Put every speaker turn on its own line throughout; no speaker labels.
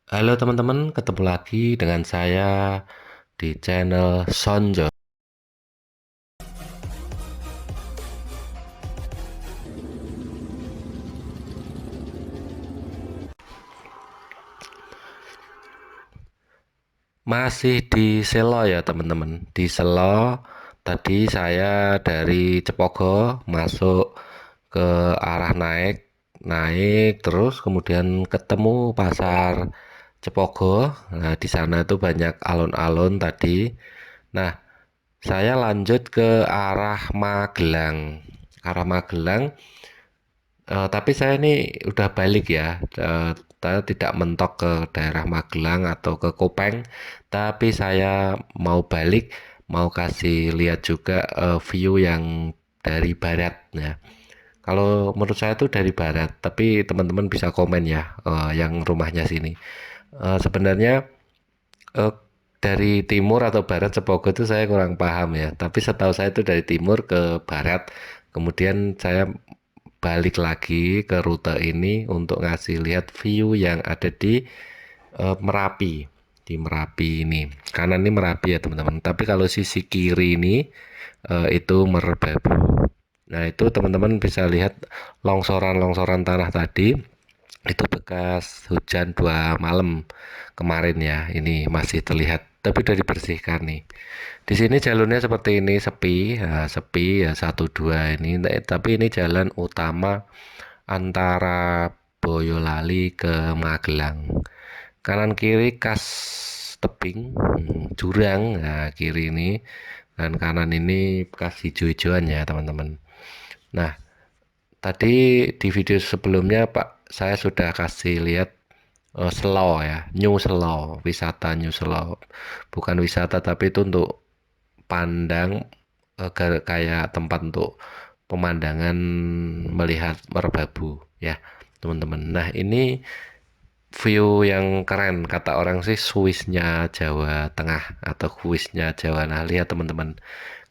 Halo teman-teman, ketemu lagi dengan saya di channel Sonjo. Masih di Selo ya teman-teman. Di Selo, tadi saya dari Cepogo masuk ke arah naik terus kemudian ketemu pasar Cepogo. Nah, di sana itu banyak alun-alun tadi. Nah, saya lanjut ke arah Magelang. Arah Magelang. Tapi saya ini udah balik ya, saya tidak mentok ke daerah Magelang atau ke Kopeng, tapi saya mau balik, mau kasih lihat juga view yang dari barat ya. Kalau menurut saya itu dari barat, tapi teman-teman bisa komen ya, yang rumahnya sini. Sebenarnya eh, dari timur atau barat Cepogo itu saya kurang paham ya, tapi setahu saya itu dari timur ke barat, kemudian saya balik lagi ke rute ini untuk ngasih lihat view yang ada di Merapi. Di Merapi ini kanan ini Merapi ya teman-teman, tapi kalau sisi kiri ini itu Merbabu. Nah itu teman-teman bisa lihat longsoran-longsoran tanah tadi, itu bekas hujan 2 malam kemarin ya, ini masih terlihat tapi udah dibersihkan nih. Di sini jalurnya seperti ini, sepi ya, sepi ya, satu dua ini. Tapi ini jalan utama antara Boyolali ke Magelang. Kanan kiri kas tebing, jurang. Nah, kiri ini dan kanan ini bekas hijau-hijauan ya, teman-teman. Nah, tadi di video sebelumnya Pak, saya sudah kasih lihat Selo ya, New Selo, wisata New Selo. Bukan wisata tapi itu untuk pandang, kayak tempat untuk pemandangan melihat merbabu ya teman-teman. Nah ini view yang keren kata orang sih, Swissnya Jawa Tengah atau Swiss-nya Jawa. Nah lihat teman-teman,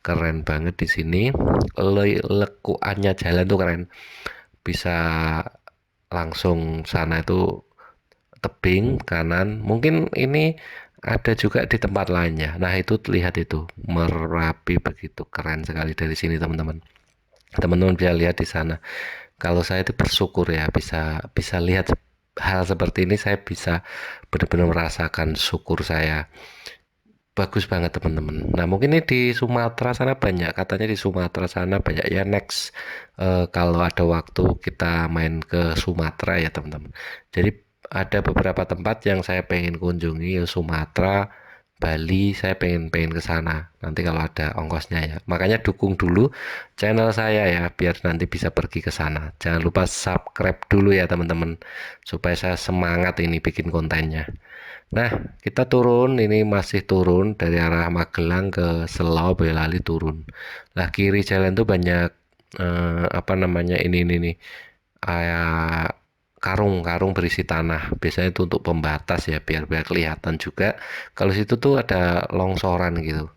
keren banget di sini. Lekuannya jalan tuh keren, bisa langsung sana itu tebing kanan, mungkin ini ada juga di tempat lainnya. Nah itu lihat itu Merapi begitu keren sekali dari sini teman-teman. Teman-teman bisa lihat di sana. Kalau saya itu bersyukur ya bisa bisa lihat hal seperti ini, saya bisa benar-benar merasakan syukur saya. Bagus banget teman-teman. Nah mungkin ini di Sumatera sana banyak, katanya di Sumatera sana banyak ya. Next, kalau ada waktu kita main ke Sumatera ya teman-teman. Jadi ada beberapa tempat yang saya pengen kunjungi, ya Sumatera, Bali, saya pengen pengen ke sana. Nanti kalau ada ongkosnya ya. Makanya dukung dulu channel saya ya, biar nanti bisa pergi ke sana. Jangan lupa subscribe dulu ya teman-teman, supaya saya semangat ini bikin kontennya. Nah, kita turun, ini masih turun dari arah Magelang ke Selau, Boyolali turun. Nah, kiri jalan tuh banyak apa namanya ini nih, kayak karung-karung berisi tanah. Biasanya itu untuk pembatas ya, biar biar kelihatan juga. Kalau situ tuh ada longsoran gitu.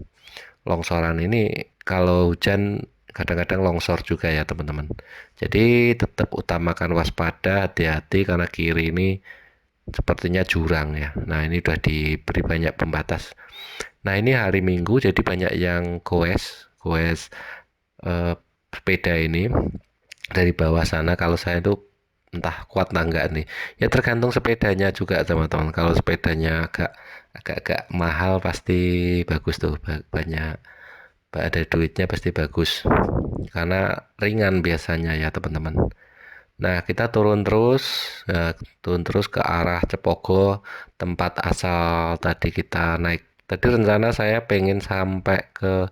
Longsoran ini kalau hujan kadang-kadang longsor juga ya teman-teman. Jadi tetap utamakan waspada, hati-hati karena kiri ini sepertinya jurang ya. Nah, ini udah diberi banyak pembatas. Nah, ini hari Minggu jadi banyak yang goes, goes eh, sepeda ini dari bawah sana. Kalau saya itu entah kuat entah enggak nih. Ya tergantung sepedanya juga teman-teman. Kalau sepedanya agak-agak mahal pasti bagus tuh, banyak ada duitnya pasti bagus. Karena ringan biasanya ya teman-teman. Nah, kita turun terus ke arah Cepogo, tempat asal tadi kita naik. Tadi rencana saya pengen sampai ke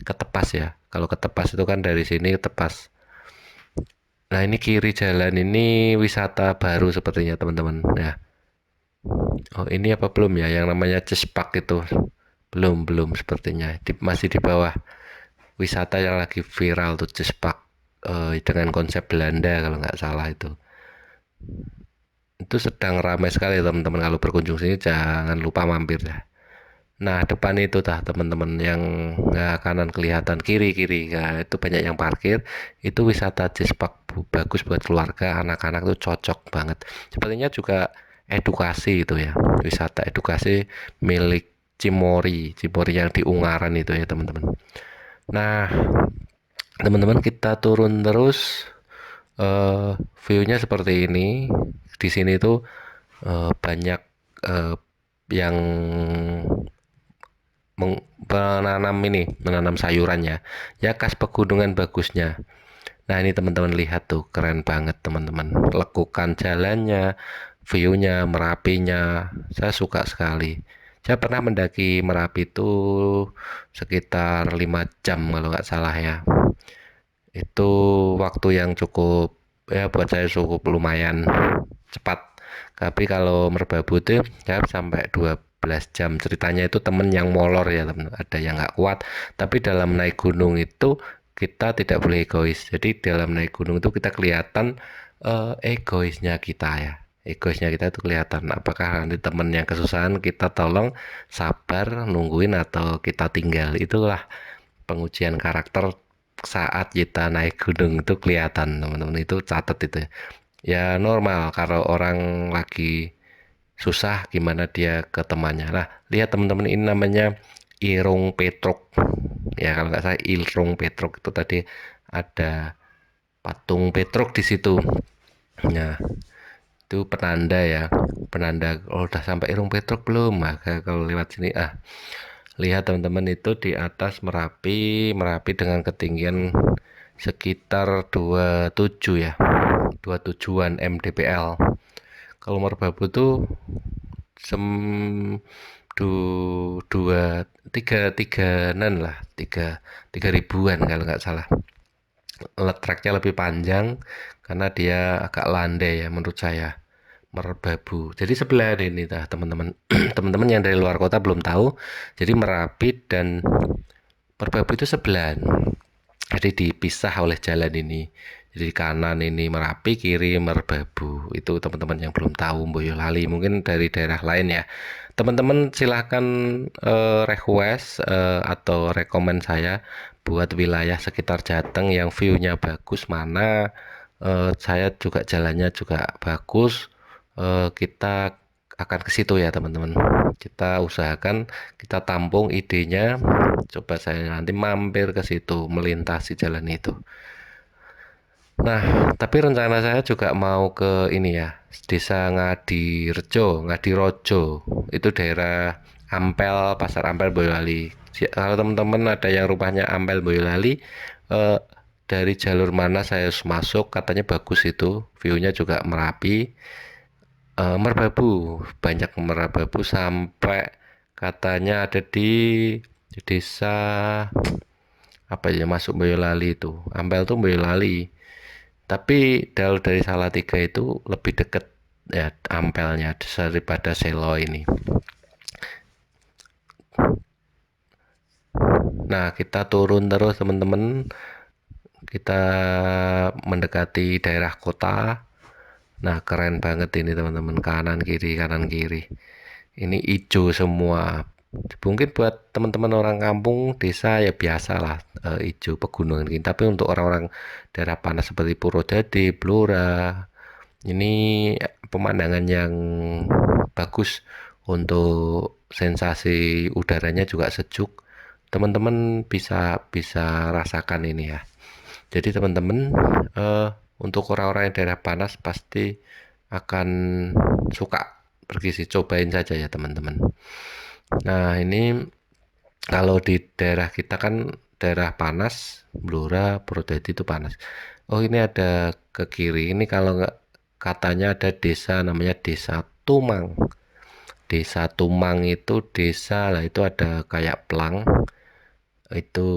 Tepas ya. Kalau ke Tepas itu kan dari sini ke Tepas. Nah, ini kiri jalan ini wisata baru sepertinya teman-teman. Ya. Oh, ini apa belum ya? Yang namanya Cispak itu belum belum sepertinya. Masih di bawah wisata yang lagi viral tuh Cispak, dengan konsep Belanda kalau nggak salah itu. Itu sedang ramai sekali teman-teman, kalau berkunjung sini jangan lupa mampir ya. Nah depan itu tah teman-teman yang kanan kelihatan, kiri kiri ya, itu banyak yang parkir. Itu wisata Cispak, bagus buat keluarga, anak-anak tuh cocok banget. Sepertinya juga edukasi itu ya, wisata edukasi milik Cimory yang di Ungaran itu ya teman-teman. Nah, teman-teman kita turun terus, view-nya seperti ini. Di sini tuh banyak eh, yang menanam sayuran ya. Ya khas pegunungan bagusnya. Nah ini teman-teman lihat tuh, keren banget teman-teman. Lekukan jalannya, view-nya, Merapinya, saya suka sekali. Saya pernah mendaki Merapi itu sekitar 5 jam kalau nggak salah ya. Itu waktu yang cukup, ya buat saya cukup lumayan cepat. Tapi kalau Merbabu itu ya sampai 12 jam. Ceritanya itu temen yang molor ya teman. Ada yang nggak kuat. Tapi dalam naik gunung itu kita tidak boleh egois. Jadi dalam naik gunung itu kita kelihatan egoisnya kita ya. Egoisnya kita itu kelihatan. Apakah nanti temen yang kesusahan kita tolong, sabar, nungguin, atau kita tinggal. Itulah pengujian karakter saat kita naik gunung itu kelihatan teman-teman. Itu catat itu ya. Ya normal kalau orang lagi susah gimana dia ke temannya. Nah, lihat teman-teman, ini namanya Irung Petruk. Ya kalau nggak salah Irung Petruk itu tadi ada patung Petruk di situ. Nah, itu penanda ya. Penanda, oh, udah sampai Irung Petruk belum? Maka kalau lewat sini lihat teman-teman, itu di atas Merapi dengan ketinggian sekitar 27 ya. 27-an mdpl. Kalau Merbabu tuh sem du, dua tiga tiganan lah, tiga ribuan kalau nggak salah. Treknya lebih panjang karena dia agak landai ya menurut saya. Merbabu. Jadi sebelah ini dah teman-teman. Teman-teman yang dari luar kota belum tahu. Jadi Merapi dan Merbabu itu sebelahan. Jadi dipisah oleh jalan ini. Jadi kanan ini Merapi, kiri Merbabu. Itu teman-teman yang belum tahu Boyolali, mungkin dari daerah lain ya. Teman-teman silahkan request atau rekomend saya buat wilayah sekitar Jateng yang view-nya bagus mana. Saya juga jalannya juga bagus. Kita akan ke situ ya teman-teman. Kita usahakan kita tampung idenya. Coba saya nanti mampir ke situ, melintasi jalan itu. Nah, tapi rencana saya juga mau ke ini ya, Desa Ngadirojo. Itu daerah Ampel, Pasar Ampel Boyolali. Kalau teman-teman ada yang rumahnya Ampel Boyolali, eh, dari jalur mana saya harus masuk? Katanya bagus itu, view-nya juga Merapi. Merbabu, banyak Merbabu sampai katanya ada di desa apa ya, masuk Boyolali itu. Ampel tuh Boyolali. Tapi dari Salatiga itu lebih deket ya Ampelnya daripada Selo ini. Nah, kita turun terus teman-teman. Kita mendekati daerah kota. Nah, keren banget ini teman-teman. Kanan kiri, kanan kiri. Ini hijau semua. Mungkin buat teman-teman orang kampung desa ya biasa lah, hijau pegunungan gini. Tapi untuk orang-orang daerah panas seperti Purwodadi, Blora, ini pemandangan yang bagus. Untuk sensasi udaranya juga sejuk. Teman-teman bisa bisa rasakan ini ya. Jadi teman-teman, untuk orang-orang yang daerah panas pasti akan suka pergi sih, cobain saja ya teman-teman. Nah ini kalau di daerah kita kan daerah panas, Blora, Purwodadi itu panas. Oh ini ada ke kiri, ini kalau nggak, katanya ada desa namanya Desa Tumang. Desa Tumang itu desa lah, itu ada kayak pelang, itu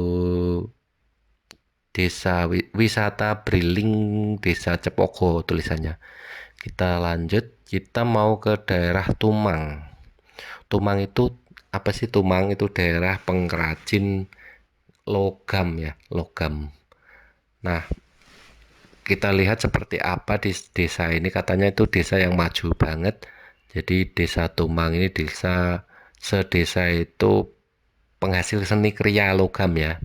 desa wisata Briling, Desa Cepogo tulisannya. Kita lanjut, kita mau ke daerah Tumang. Tumang itu apa sih? Tumang itu daerah pengrajin logam ya, logam. Nah, kita lihat seperti apa di desa ini. Katanya itu desa yang maju banget. Jadi desa Tumang ini desa, sedesa itu penghasil seni kriya logam ya.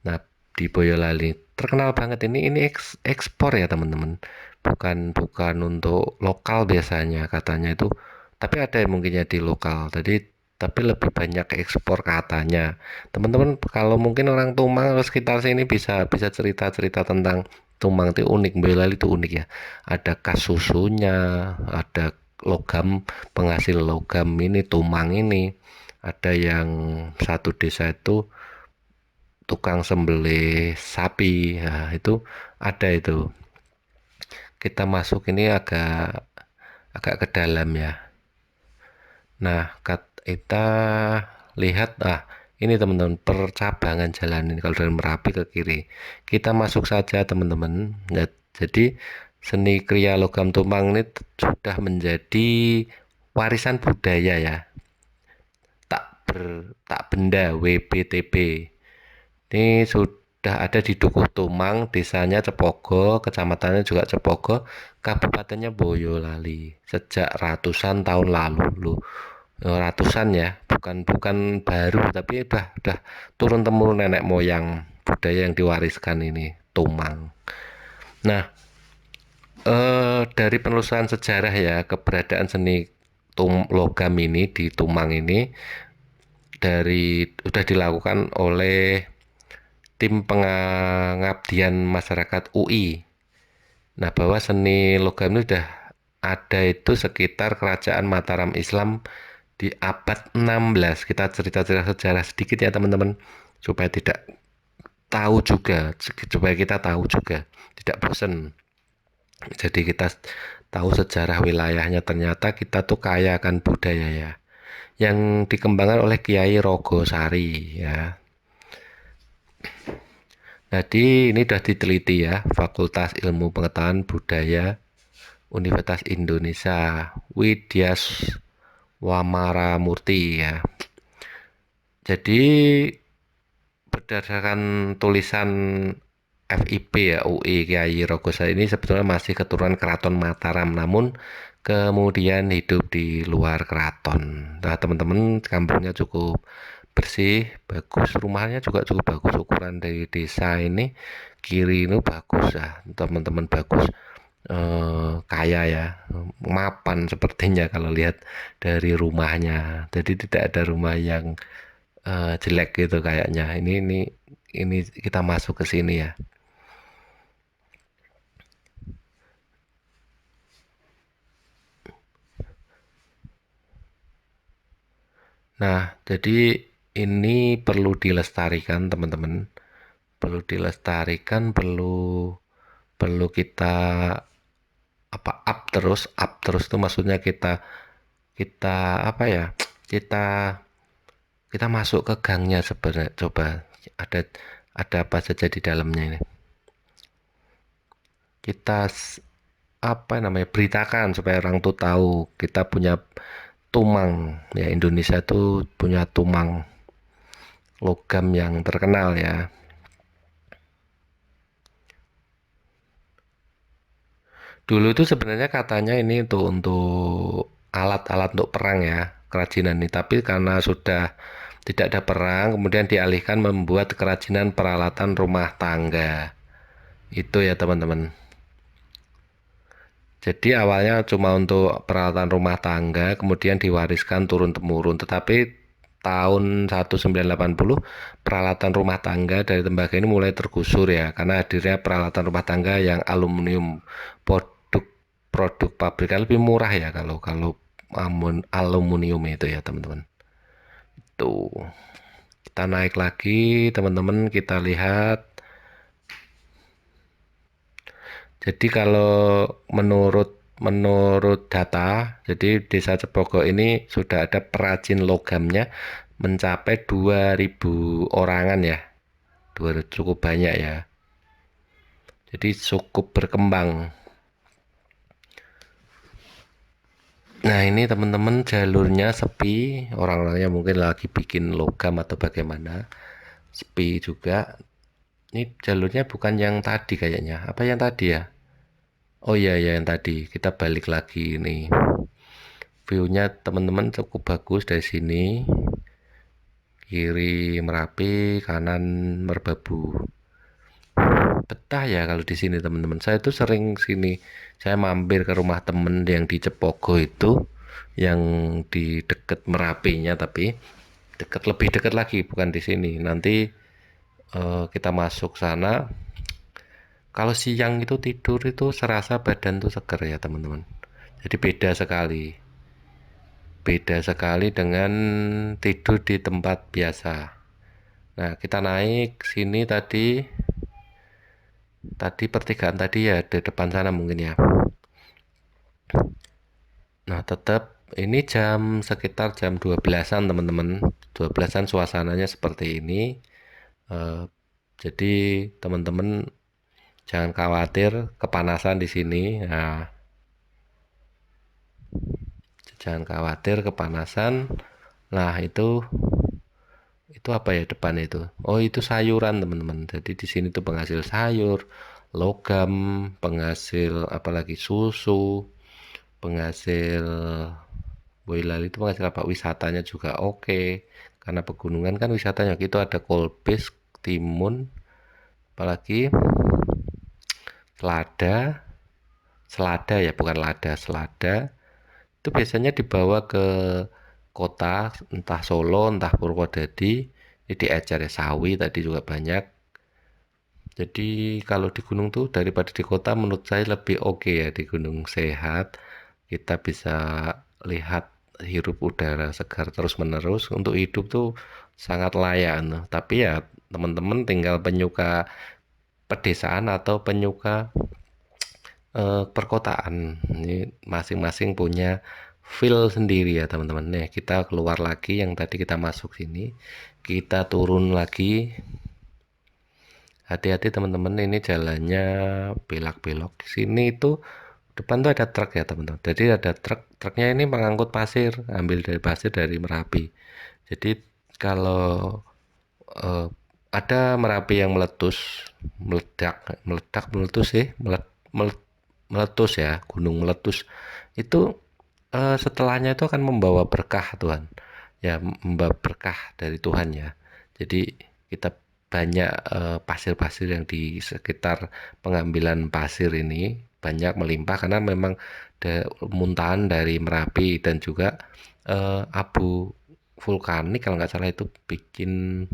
Nah, di Boyolali terkenal banget ini ekspor ya teman-teman. bukan untuk lokal biasanya katanya itu, tapi ada yang mungkinnya di lokal. Tapi lebih banyak ekspor katanya. Teman-teman kalau mungkin orang Tumang atau sekitar sini bisa bisa cerita-cerita tentang Tumang itu unik, Boyolali itu unik ya. Ada khas susunya, ada logam, penghasil logam ini Tumang ini. Ada yang satu desa itu tukang sembelih sapi, nah, itu ada itu. Kita masuk ini agak agak ke dalam ya. Nah, kita lihat, ini teman-teman percabangan jalan ini kalau dari Merapi ke kiri. Kita masuk saja teman-teman. Ya, jadi seni kriya logam Tumang ini sudah menjadi warisan budaya ya. Tak benda WBTB. Ini sudah ada di Dukuh Tumang, desanya Cepogo, kecamatannya juga Cepogo, kabupatennya Boyolali. Sejak ratusan tahun lalu, loh. Ratusan ya, bukan bukan baru, tapi udah turun temurun nenek moyang budaya yang diwariskan ini Tumang. Nah, dari penelusuran sejarah ya keberadaan seni logam ini di Tumang ini sudah dilakukan oleh tim pengabdian masyarakat UI. Nah, bahwa seni logam ini sudah ada itu sekitar kerajaan Mataram Islam di abad 16. Kita cerita-cerita sejarah sedikit ya teman-teman, supaya tidak tahu juga, supaya kita tahu juga, tidak bosan. Jadi kita tahu sejarah wilayahnya, ternyata kita tuh kaya akan budaya ya, yang dikembangkan oleh Kiai Rogosari ya. Jadi ini sudah diteliti ya, Fakultas Ilmu Pengetahuan Budaya Universitas Indonesia, Widyas Wamaramurti ya. Jadi berdasarkan tulisan FIP ya, UI Kiai Rogosari ini sebetulnya masih keturunan Keraton Mataram, namun kemudian hidup di luar keraton. Nah teman-teman, kampungnya cukup bersih, bagus, rumahnya juga cukup bagus, ukuran dari desa ini kiri ini bagus ya teman-teman, bagus, kaya ya, mapan sepertinya kalau lihat dari rumahnya. Jadi tidak ada rumah yang jelek gitu kayaknya. Ini kita masuk ke sini ya. Nah, jadi ini perlu dilestarikan teman-teman, perlu dilestarikan, perlu perlu kita up terus itu maksudnya kita kita apa ya, kita kita masuk ke gangnya sebenarnya. Coba ada ada apa saja di dalamnya ini, kita apa namanya, beritakan supaya orang tuh tahu kita punya tumang ya. Indonesia tuh punya tumang logam yang terkenal ya. Dulu itu sebenarnya katanya ini untuk alat-alat untuk perang ya, kerajinan ini. Tapi karena sudah tidak ada perang, kemudian dialihkan membuat kerajinan peralatan rumah tangga. Itu ya teman-teman. Jadi awalnya cuma untuk peralatan rumah tangga, kemudian diwariskan turun-temurun. Tetapi tahun 1980 peralatan rumah tangga dari tembaga ini mulai tergusur ya, karena hadirnya peralatan rumah tangga yang aluminium. Produk pabrikan lebih murah ya kalau kalau aluminium itu ya teman-teman. Tuh, kita naik lagi teman-teman, kita lihat. Jadi kalau menurut menurut data, jadi Desa Cepogo ini sudah ada perajin logamnya mencapai 2000 orangan ya. Cukup banyak ya. Jadi cukup berkembang. Nah ini teman-teman, jalurnya sepi, orang-orangnya mungkin lagi bikin logam atau bagaimana. Sepi juga. Ini jalurnya bukan yang tadi kayaknya. Apa yang tadi ya? Oh iya ya, yang tadi. Kita balik lagi nih. View-nya teman-teman cukup bagus dari sini. Kiri Merapi, kanan Merbabu. betah ya kalau di sini teman-teman. Saya tuh sering sini, saya mampir ke rumah temen yang di Cepogo itu, yang di deket Merapinya, tapi lebih deket lagi, bukan di sini. Nanti kita masuk sana. Kalau siang itu tidur itu serasa badan tuh seger ya teman-teman. Jadi beda sekali dengan tidur di tempat biasa. Nah, kita naik sini tadi pertigaan tadi ya, di depan sana mungkin ya. Nah, tetap ini sekitar jam 12-an teman-teman. 12-an suasananya seperti ini. Eh, jadi teman-teman jangan khawatir kepanasan di sini. Nah, jangan khawatir kepanasan. Nah, itu apa ya depan itu? Oh, itu sayuran teman-teman. Jadi di sini tuh penghasil sayur, logam, penghasil apalagi susu, penghasil Boyolali itu penghasil apa? Wisatanya juga oke. Karena pegunungan kan wisatanya itu ada Kolbis, Timun, apalagi selada, selada ya bukan lada, selada. Itu biasanya dibawa ke kota, entah Solo, entah Purwodadi. Ini diecer ya, sawi tadi juga banyak. Jadi kalau di gunung tuh daripada di kota menurut saya lebih oke ya di gunung, sehat. Kita bisa lihat, hirup udara segar terus menerus. Untuk hidup tuh sangat layak noh. Tapi ya teman-teman tinggal penyuka pedesaan atau penyuka perkotaan. Ini masing-masing punya feel sendiri ya teman-teman. Nih kita keluar lagi, yang tadi kita masuk sini, kita turun lagi. Hati-hati teman-teman, ini jalannya belak-belok. Sini itu depan tuh ada truk ya teman-teman. Jadi ada truknya ini mengangkut pasir, ambil dari pasir dari Merapi. Jadi kalau eh, ada Merapi yang meletus sih, meletus ya, gunung meletus itu, setelahnya itu akan membawa berkah Tuhan, ya membawa berkah dari Tuhan ya. Jadi kita banyak pasir-pasir yang di sekitar pengambilan pasir ini banyak melimpah karena memang muntahan dari Merapi, dan juga abu vulkanik kalau nggak salah itu bikin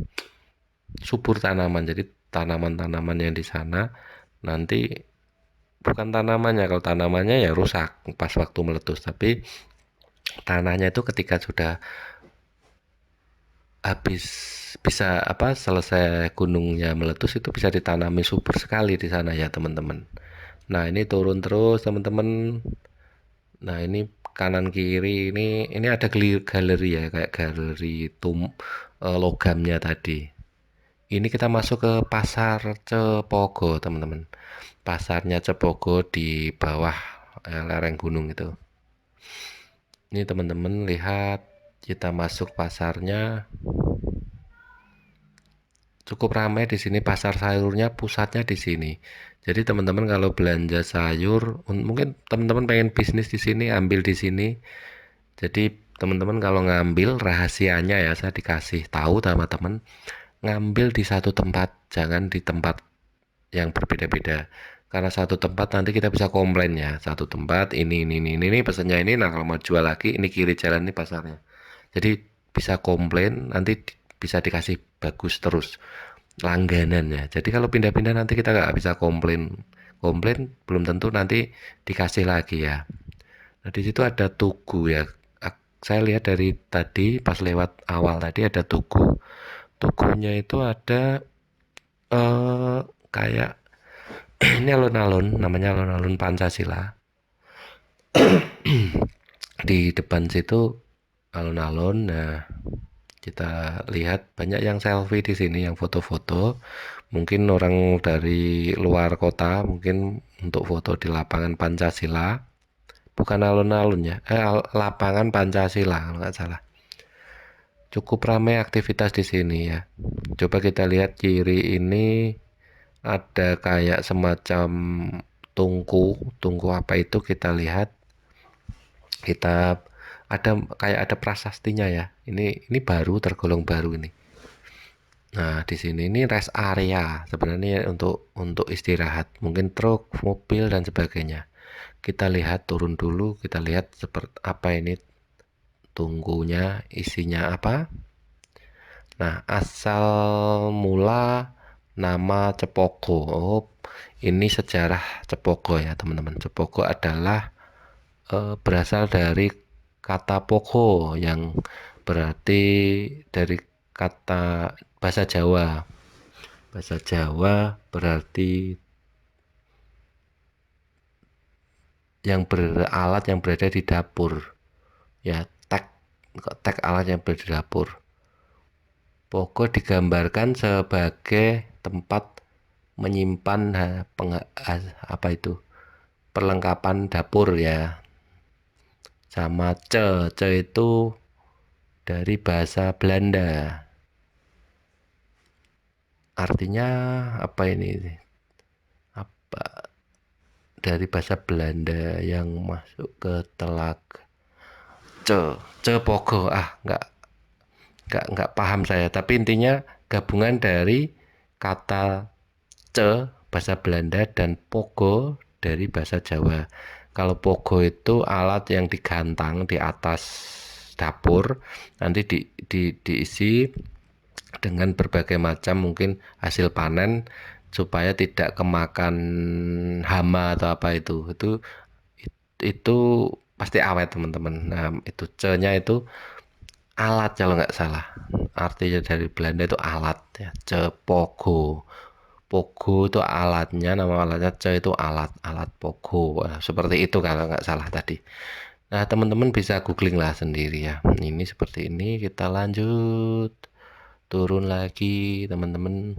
subur tanaman. Jadi tanaman-tanaman yang di sana nanti, bukan tanamannya, kalau tanamannya ya rusak pas waktu meletus, tapi tanahnya itu ketika sudah habis, bisa apa, selesai gunungnya meletus itu bisa ditanami subur sekali di sana ya teman-teman. Nah, ini turun terus teman-teman. Nah, ini kanan kiri ini ada galeri ya, kayak galeri logamnya tadi. Ini kita masuk ke pasar Cepogo teman-teman. Pasarnya Cepogo di bawah lereng gunung itu. Ini teman-teman lihat, kita masuk pasarnya. Cukup ramai di sini, pasar sayurnya pusatnya di sini. Jadi teman-teman kalau belanja sayur, mungkin teman-teman pengen bisnis di sini, ambil di sini. Jadi teman-teman kalau ngambil, rahasianya ya saya dikasih tahu sama teman, ngambil di satu tempat, jangan di tempat yang berbeda-beda. Karena satu tempat nanti kita bisa komplain ya, satu tempat ini pesannya ini, nah kalau mau jual lagi ini kiri jalan ini pasarnya. Jadi bisa komplain, nanti bisa dikasih bagus terus langganannya. Jadi kalau pindah-pindah nanti kita nggak bisa komplain belum tentu nanti dikasih lagi ya. Nah di situ ada tugu ya. Saya lihat dari tadi pas lewat awal tadi ada tugu. Tugunya itu ada eh kayak ini alun-alun, namanya alun-alun Pancasila. Di depan situ alun-alun. Nah, kita lihat banyak yang selfie di sini, yang foto-foto. Mungkin orang dari luar kota, mungkin untuk foto di lapangan Pancasila. Bukan alun-alun ya, lapangan Pancasila kalau nggak salah. Cukup ramai aktivitas di sini ya. Coba kita lihat kiri ini, ada kayak semacam tungku apa itu, kita lihat, kita ada kayak ada prasastinya ya. Ini baru, tergolong baru ini. Nah, di sini ini rest area sebenarnya untuk istirahat, mungkin truk, mobil dan sebagainya. Kita lihat turun dulu, kita lihat seperti apa ini tunggunya, isinya apa. Nah, asal mula nama Cepogo. Oh, ini sejarah Cepogo ya, teman-teman. Cepogo adalah berasal dari kata poko yang berarti dari kata bahasa Jawa. Bahasa Jawa berarti alat yang berada di dapur. Ya, tek alat yang berada di dapur. Poko digambarkan sebagai tempat menyimpan apa itu perlengkapan dapur ya. Sama ce itu dari bahasa Belanda, artinya apa ini, apa dari bahasa Belanda yang masuk ke telaga. Ce pogo, nggak paham saya, tapi intinya gabungan dari kata ce bahasa Belanda dan pogo dari bahasa Jawa. Kalau pogo itu alat yang digantang di atas dapur, nanti diisi dengan berbagai macam mungkin hasil panen supaya tidak kemakan hama atau apa itu pasti awet, teman-teman. Nah, itu ce-nya itu alat kalau nggak salah, artinya dari Belanda itu alat ya. Cepogo, pogo itu alatnya, nama alatnya, ce itu alat alat pogo. Nah, seperti itu kalau nggak salah tadi. Nah, teman-teman bisa googling lah sendiri ya. Ini seperti ini. Kita lanjut turun lagi, teman-teman.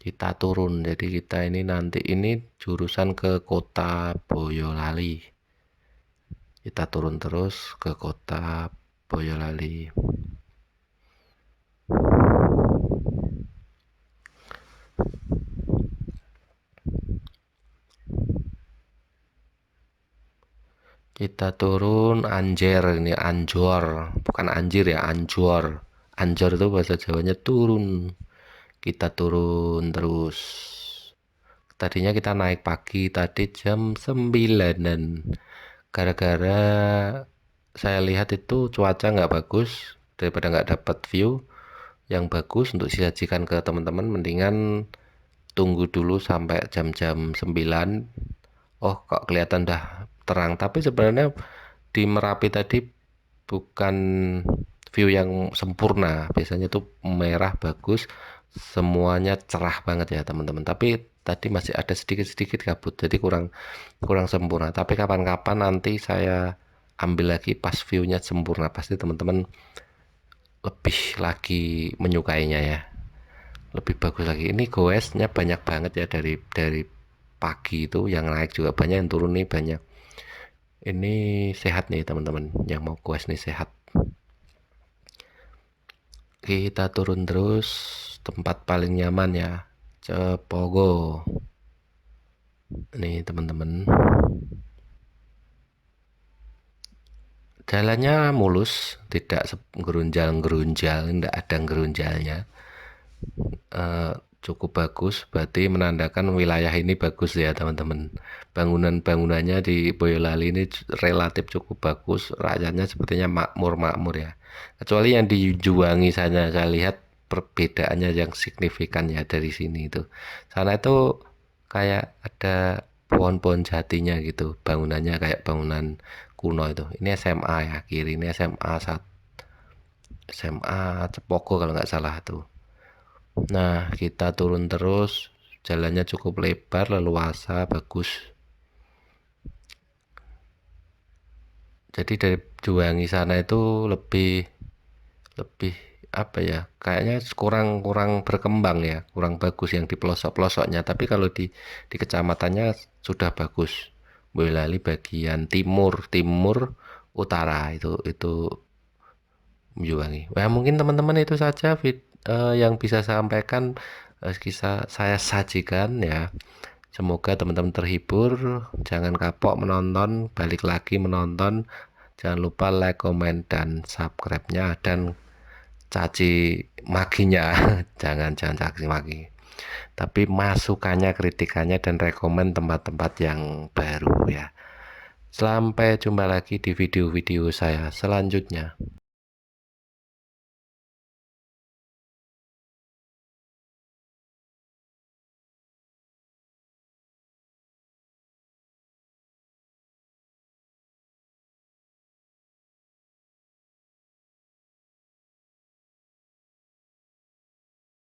Kita turun, jadi kita ini nanti ini jurusan ke kota Boyolali. Kita turun terus ke kota Boyolali. Kita turun Anjer, ini Anjor, bukan anjir ya, Anjor. Anjor itu bahasa Jawanya turun. Kita turun terus. Tadinya kita naik pagi tadi jam 9-an. Gara-gara saya lihat itu cuaca nggak bagus, daripada nggak dapat view yang bagus untuk disajikan ke teman-teman, mendingan tunggu dulu sampai jam-jam 9. Oh, kok kelihatan dah terang, tapi sebenarnya di Merapi tadi bukan view yang sempurna. Biasanya tuh merah bagus, semuanya cerah banget ya, teman-teman. Tapi tadi masih ada sedikit-sedikit kabut, jadi kurang kurang sempurna. Tapi kapan-kapan nanti saya ambil lagi pas view-nya sempurna, pasti teman-teman lebih lagi menyukainya ya, lebih bagus lagi. Ini goesnya banyak banget ya, dari pagi itu yang naik juga banyak, yang turun nih banyak. Ini sehat nih teman-teman, yang mau goes nih sehat. Kita turun terus, tempat paling nyaman ya, Cepogo. Nih teman-teman, jalannya mulus, tidak gerunjal-gerunjal, tidak ada gerunjalnya. eh, Cukup bagus, berarti menandakan wilayah ini bagus ya, teman-teman. Bangunan-bangunannya di Boyolali ini relatif cukup bagus, rakyatnya sepertinya makmur-makmur ya. Kecuali yang di Juwangi sana, saya lihat perbedaannya yang signifikan ya dari sini itu. Sana itu kayak ada pohon-pohon jatinya gitu, bangunannya kayak bangunan kuno itu. Ini SMA ya, kiri ini SMA Cepogo kalau nggak salah tuh. Nah, kita turun terus, jalannya cukup lebar, leluasa, bagus. Jadi dari Juwangi sana itu lebih lebih apa ya? Kayaknya kurang kurang berkembang ya, kurang bagus yang di pelosok-pelosoknya. Tapi kalau di kecamatannya sudah bagus. Boyolali bagian timur, timur utara itu Juwangi. Nah, mungkin teman-teman itu saja yang bisa saya sampaikan, kisah saya sajikan ya. Semoga teman-teman terhibur, jangan kapok menonton, balik lagi menonton. Jangan lupa like, comment, dan subscribe-nya, dan caci maginya. Jangan caci maki, tapi masukannya, kritikannya, dan rekomen tempat-tempat yang baru ya. Sampai jumpa lagi di video-video saya selanjutnya.